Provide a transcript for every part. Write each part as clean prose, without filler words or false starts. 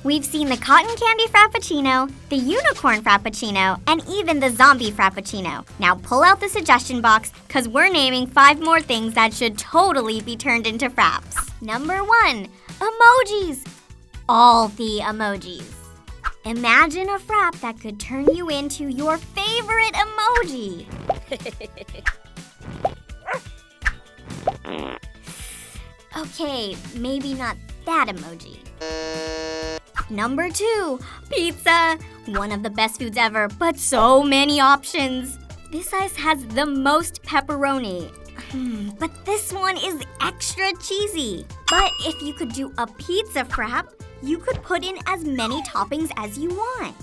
We've seen the cotton candy frappuccino, the unicorn frappuccino, and even the zombie frappuccino. Now pull out the suggestion box, because we're naming 5 more things that should totally be turned into fraps. Number 1, emojis. All the emojis. Imagine a frap that could turn you into your favorite emoji. Okay, maybe not that emoji. Number 2, pizza. One of the best foods ever, but so many options. This size has the most pepperoni. But this one is extra cheesy. But if you could do a pizza frap, you could put in as many toppings as you want.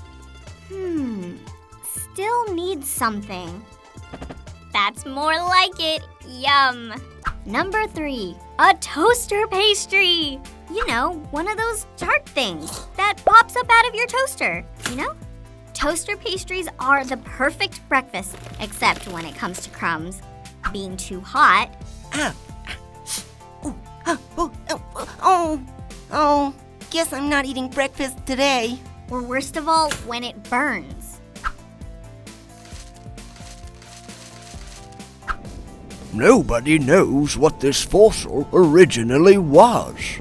Still needs something. That's more like it. Yum. Number 3, a toaster pastry. You know, one of those tart things that pops up out of your toaster, you know? Toaster pastries are the perfect breakfast, except when it comes to crumbs. Being too hot. Guess I'm not eating breakfast today. Or worst of all, when it burns. Nobody knows what this fossil originally was.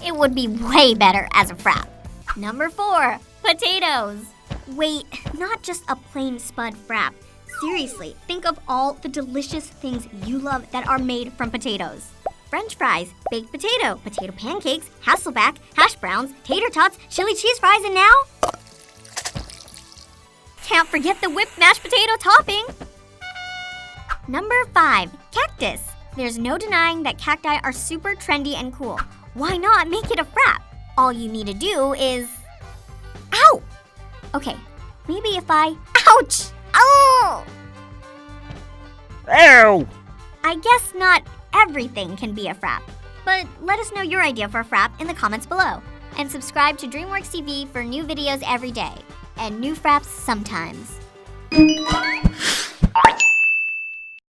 It would be way better as a frap. Number 4, potatoes. Wait, not just a plain spud frap. Seriously, think of all the delicious things you love that are made from potatoes. French fries, baked potato, potato pancakes, Hasselback, hash browns, tater tots, chili cheese fries, and now... Can't forget the whipped mashed potato topping. Number 5, cactus. There's no denying that cacti are super trendy and cool. Why not make it a frap? All you need to do is... Ow! Okay, maybe if I... Ouch! Oh! Ow! I guess not everything can be a frap, but let us know your idea for a frap in the comments below. And subscribe to DreamWorks TV for new videos every day, and new fraps sometimes.